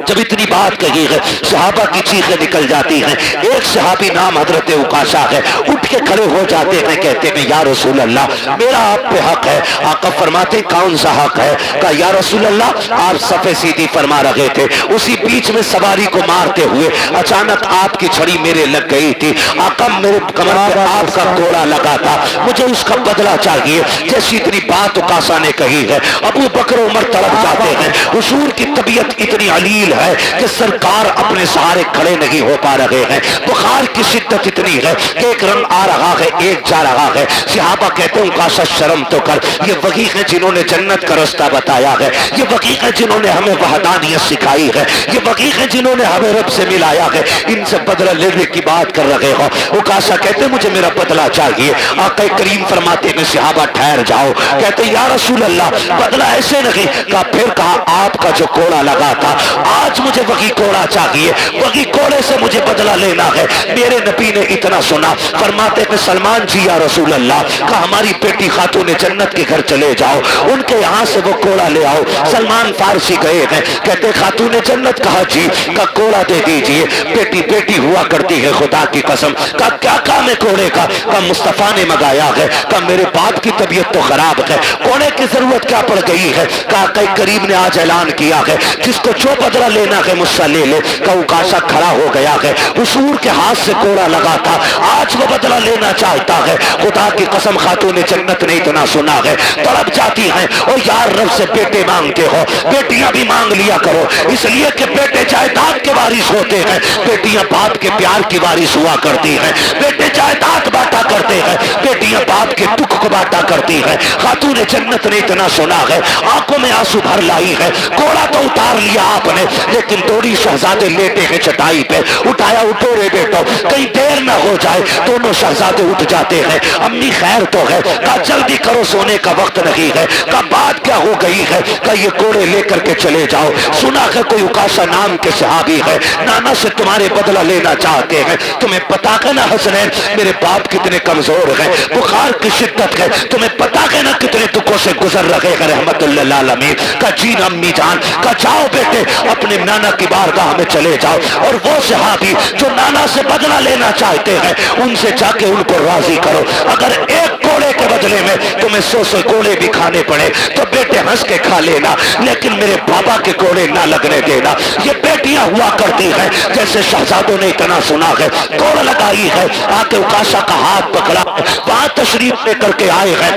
जब इतनी बात कही है सहाबा की चीखें निकल जाती हैं। एक सहाबी नाम हजरत उकाशा है, उठ के खड़े हो जाते हैं, कहते हैं या रसूल अल्लाह मेरा आप पे हक है। आका फरमाते कौन सा हक है? कहा या रसूल अल्लाह आप सफे सीधी फरमा रहे थे, उसी बीच में सवारी को मारते हुए अचानक आपकी छड़ी मेरे लग गई थी। आका मेरे कमर पे आपका कोड़ा लगा था, मुझे उसका बदला चाहिए। जैसी इतनी बात उकासा ने कही है अबू बकर उमर तड़प जाते हैं। हुजूर की तबीयत इतनी अलील है कि सरकार अपने सहारे खड़े नहीं हो पा रहे हैं। बुखार की शिद्दत इतनी है कि एक रंग आ रहा है एक जा रहा है। सहाबा कहते हैं उकाशा शर्म तो कर, ये वही है जिन्होंने जन्नत का रास्ता बताया है, ये वही है जिन्होंने हमें वहदानियत सिखाई है, ये वही है जिन्होंने हमें रब से मिलाया है। इनसे बदला लेने की बात कर रहे हो। उकाशा कहते मुझे मेरा बदला चाहिए। आका करीम फरमाते हैं सहाबा ठहर जाओ। कहते या रसूल अल्लाह बदला ऐसे नहीं। कहा फिर कहा आपका जो कोड़ा लगा था आज मुझे वही कोड़ा चाहिए, वही कोड़े से मुझे बदला लेना है। मेरे नबी ने इतना सुना, फरमाते हैं सलमान जी या रसूल अल्लाह का हमारी बेटी खातून जन्नत के घर चले जाओ, उनके यहाँ से वो कोड़ा ले आओ। सलमान फारसी गए हैं, कहते खातून जन्नत कहा जी का कोड़ा दे दीजिए। बेटी बेटी हुआ करती है खुदा की कसम। का क्या काम है कोड़े का? मुस्तफा ने मंगाया है। का मेरे बाप की तबीयत तो खराब है, कोड़े की जरूरत क्या पड़ गई है? का कई करीब ने आज ऐलान किया है जिसको जो बदला लेना है मुझसे ले ले। का उकाशा खड़ा हो गया है, हुजूर के हाथ से कोड़ा लगा था, आज वो बदला लेना चाहता है। खुदा की कसम खातून जन्नत ने इतना सुना है, तड़प जाती हैं और यार रब से बेटे मांगते हो, बेटियां भी मांग लिया करो, इसलिए कि बेटे जायदाद के वारिस होते हैं, बेटियां बाप के प्यार की वारिस हुआ करती हैं, बेटे जायदाद बांटा करते हैं, बेटियां बाप के दुख को बांटा करती हैं। खातून जन्नत ने इतना सुना है, आंखों में आंसू भर लाई है, घोड़ा तो उतार लिया आपने, लेकिन दोनों शहजादे लेटे हैं चटाई पे, उठाया, उठो रे बेटो, कहीं देर ना हो जाए। दोनों शहजादे उठ जाते हैं, अम्मी खैर तो है, कहा जल्दी करो सोने का वक्त नहीं है, कहा बात क्या हो गई है, कहा ये घोड़े लेकर के चले जाओ, सुना है कोई उकाशा नाम के सहाबी है, नाना से तुम्हारे बदला लेना चाहते हैं, तुम्हें पता है ना हसनैन मेरे बाप कितने कमजोर है, बुखार की शिद्दत है, तुम्हें पता है ना कितने दुखों से गुजर रहे हैं रहमतुल्लिल आलमीन। का जी अम्मी जान, का जाओ बेटे अपने नाना की बारगाह में चले जाओ, और वो सहाबी जो नाना से बदला लेना चाहते हैं उनसे जाके उनको राजी करो, अगर एक घोड़े के बदले में तुम्हें 100 घोड़े भी खाने पड़े तो बेटे हंस के खा लेना, लेकिन मेरे बाबा के घोड़े ना लगने देना। ये बेटियां हुआ करती हैं, जैसे शहजादों ने इतना सुना है, दौड़ लगाई है, आके उकाशा का हाथ पकड़ा, वहां तशरीफ लेकर के आए हैं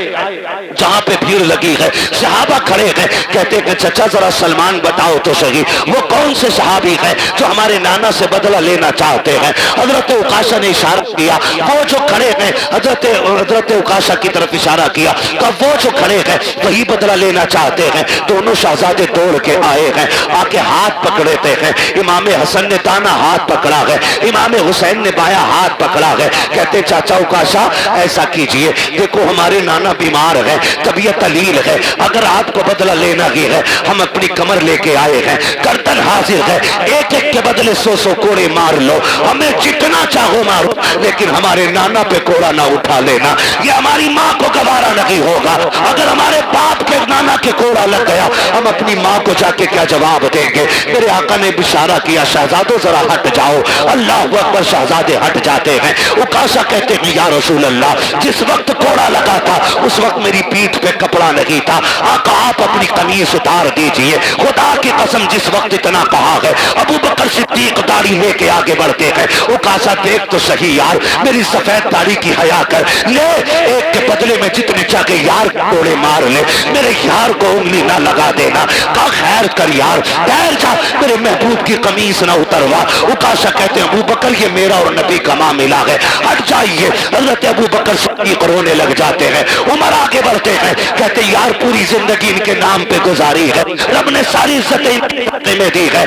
जहां पे भीड़ लगी है, सहाबा खड़े हैं, कहते हैं चचा जरा सलमान बताओ तो सही वो कौन से सहाबी हैं जो हमारे नाना से बदला लेना चाहते हैं। हजरत उकाशा ने इशारा किया, वो जो खड़े हैं, हजरत उकाशा की तरफ इशारा किया, कब वो जो खड़े हैं वही बदला लेना चाहते हैं। दोनों शहजादे दौड़ के आए हैं, आके हाथ पकड़ते हैं, इमाम हसन ने दाना हाथ पकड़ा है, इमाम हुसैन ने बाया हाथ पकड़ा है, कहते चाचा उकाशा ऐसा कीजिए, देखो हमारे नाना बीमार है, तबीयत अलील है, अगर आपको बदला लेना ही है हम अपनी कमर लेके आए हैं, गर्दन हाजिर है, एक एक के बदले 100 कोड़े मार लो, हमें जितना चाहो मारो, लेकिन हमारे नाना पे कोड़ा ना उठा लेना, ये हमारी माँ को गवारा नहीं होगा। अगर हमारे बाप के नाना के कोड़ा लग गया हम अपनी माँ को जाके क्या जवाब देंगे। मेरे आका ने इशारा किया, शहजादों जरा हट जाओ, अल्लाह अकबर, शहजादे हट जाते हैं। उकाशा कहते हैं या रसूल अल्लाह, जिस वक्त कोड़ा लगा था उस वक्त मेरी पीठ पे कपड़ा नहीं था, आका आप अपनी कमीज उतार दीजिए। खुदा की कसम जिस वक्त इतना कहा है, अबू बकर सिद्दीक दाढ़ी लेके आगे बढ़ते हैं, उकाशा देख तो सही यार, मेरी सफेद दाढ़ी की हया कर ले, एक के बदले में जितने चाहे यार कोड़े मार ले, मेरे यार को उंगली ना लगा देना, का खैर कर यार, ठहर जा, मेरे महबूब की कमीज ना उतरवा। उकाशा कहते हैं अबू बकर ये मेरा और नबी का मामला है, हट जाइए। हजरत अबू बकर सिद्दीक रोने लग जाते हैं, उमर आगे बढ़ते हैं, कहते यार पूरी जिंदगी इनके नाम पे गुजारी है, रब ने सारी इज्जतें में दी है,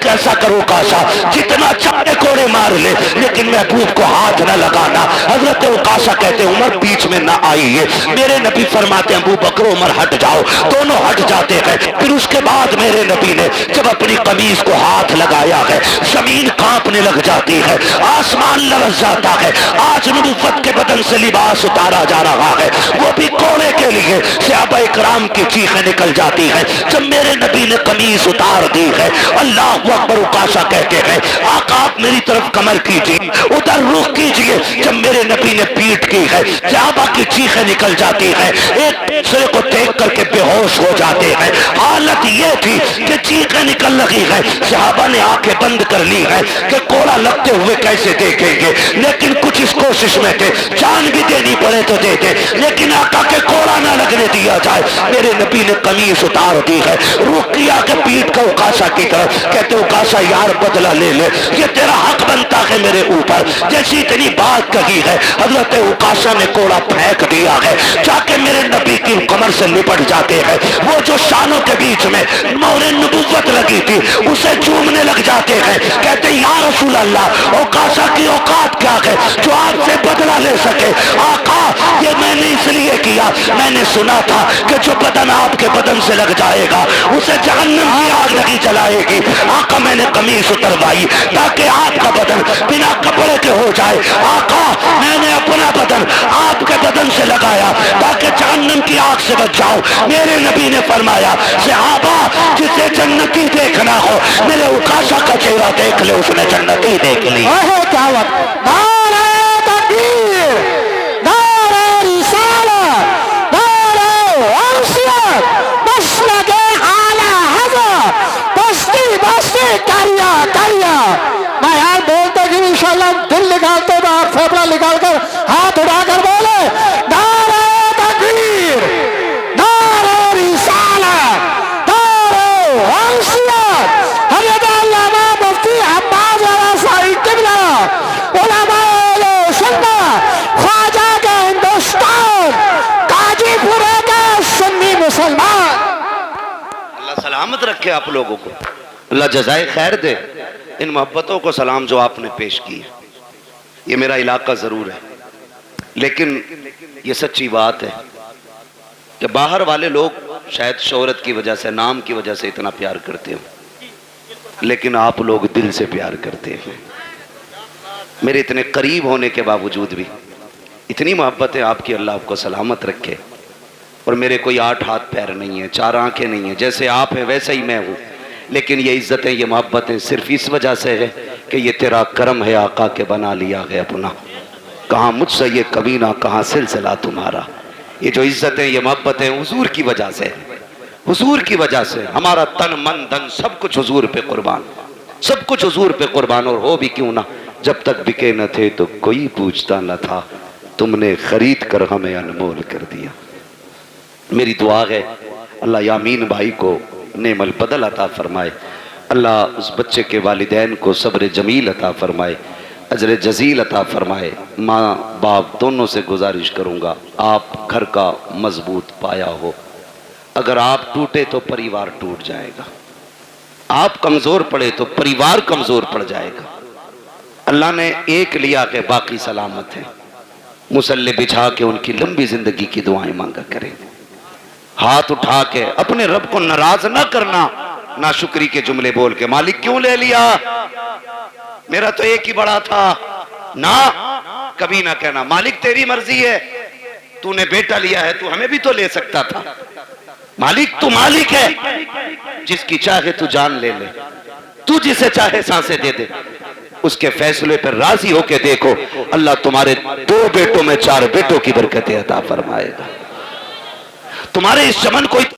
कैसा करो काशा, जितना चाहे कोड़े मार ले, लेकिन महबूब को हाथ न लगाना। हजरत उकाशा कहते उमर बीच में ना आइए, मेरे नबी फरमाते अबू बकर उमर हट जाओ, दोनों हट जाते हैं। फिर उसके बाद मेरे नबी ने जब अपनी कमीज को हाथ लगाया है, जमीन कांपने लग जाती है, आसमान लरस जाता है, आज नबूवत के बदन से लिबास उतारा जा रहा है, वो भी कोड़े के लिए। सहाबा इकराम की चीखें निकल जाती हैं जब मेरे नबी ने कमीज उतार दी है। अल्लाह अकबर, उकाशा कहते हैं आका आप मेरी तरफ कमर कीजिए, उधर रुख कीजिए। जब मेरे नबी ने पीठ की है, सहाबा की चीखें निकल जाती हैं, एक दूसरे को देख करके बेहोश हो जाते हैं। हालत ये थी कि चीखें निकल रही है, सहाबा ने आंखें बंद कर ली है कि कोड़ा लगते हुए कैसे देखेंगे, लेकिन कुछ इस कोशिश में थे, जान भी देनी पड़े तो दे दे, लेकिन आका के कोड़ा ना लगने दिया जाए। मेरे नबी ने कमीज उतार दी है, रुख किया के पीठ का उकाशा की तरफ, कहते उकाशा यार बदला ले ले, ये तेरा हक बनता है मेरे ऊपर। जैसी इतनी बात कही है, हजरत उकाशा ने कोड़ा फेंक दिया है, जाके मेरे नबी की कमर से लिपट जाते हैं। वो जो शानों के बीच में मोहरे नबुव्वत लगी थी उसे चूमने लग जाते हैं, कहते या रसूल अल्लाह उकाशा की औकात क्या है जो आपसे बदला ले सके। आका ये मैंने इसलिए किया, मैंने सुना था कि जो बदन आपके बदन से लग जाएगा उसे जहन्नम की आग नहीं जलाएगी। आका मैंने कमीज उतरवाई ताकि आपका बदन बिना कपड़े के हो जाए। आका मैंने अपना बदन आपके बदन से लगाया ताकि जहन्नम की आग से बच जाओ। मेरे नबी ने फरमाया सहाबा जिसे जन्नती देखना हो मेरे उकाशा का चेहरा देख ले, उसने जन्नती देख ली। क्या बात, नारे तकबीर, नारे रिसालत, नारे अंसियत, मसलके आला हज़रत, बस्ती बस्ती करिया करिया। मैं यार बोलते कि इंशाल्लाह दिल निकालते फेफड़ा निकाल कर हाथ उठाकर बोले सलामत रखे आप लोगों को, अल्लाह जज़ाए खैर दे। इन मोहब्बतों को सलाम जो आपने पेश की है, ये मेरा इलाका ज़रूर है, लेकिन ये सच्ची बात है कि बाहर वाले लोग शायद शोहरत की वजह से, नाम की वजह से इतना प्यार करते हो, लेकिन आप लोग दिल से प्यार करते हैं। मेरे इतने करीब होने के बावजूद भी इतनी मोहब्बत है आपकी, अल्लाह आपको सलामत रखे। और मेरे कोई 8 हाथ पैर नहीं है, 4 आंखें नहीं है, जैसे आप हैं वैसे ही मैं हूँ, लेकिन ये इज्जतें, ये मोहब्बतें सिर्फ इस वजह से है कि ये तेरा करम है आका के बना लिया है अपना। कहाँ मुझसे ये कभी ना, कहाँ सिलसिला तुम्हारा। ये जो इज्जतें, ये मोहब्बतें हुजूर की वजह से, हुजूर की वजह से हमारा तन मन धन सब कुछ हुजूर पे कुर्बान, सब कुछ हुजूर पे कुर्बान। और हो भी क्यों ना, जब तक बिके न थे तो कोई पूछता न था, तुमने खरीद कर हमें अनमोल कर दिया। मेरी दुआ है अल्लाह यामीन भाई को नेमल बदल अता फरमाए, अल्लाह उस बच्चे के वालिदैन को सब्र जमील अता फरमाए, अजर जजील अता फरमाए। माँ बाप दोनों से गुजारिश करूँगा, आप घर का मजबूत पाया हो, अगर आप टूटे तो परिवार टूट जाएगा, आप कमज़ोर पड़े तो परिवार कमज़ोर पड़ जाएगा। अल्लाह ने एक लिया के बाकी सलामत है, मुसल्ले बिछा के उनकी लंबी जिंदगी की दुआएं मांगा करें। हाथ उठा के अपने रब को नाराज ना करना, नाशुक्री के जुमले बोल के मालिक क्यों ले लिया, मेरा तो एक ही बड़ा था ना, कभी ना कहना मालिक तेरी मर्जी है, तूने बेटा लिया है, तू हमें भी तो ले सकता था। मालिक तू मालिक है, जिसकी चाहे तू जान ले ले, तू जिसे चाहे सांसें दे दे, उसके फैसले पर राजी होके देखो, अल्लाह तुम्हारे 2 बेटों में 4 बेटों की बरकतें अता फरमाएगा। तुम्हारे इस चमन को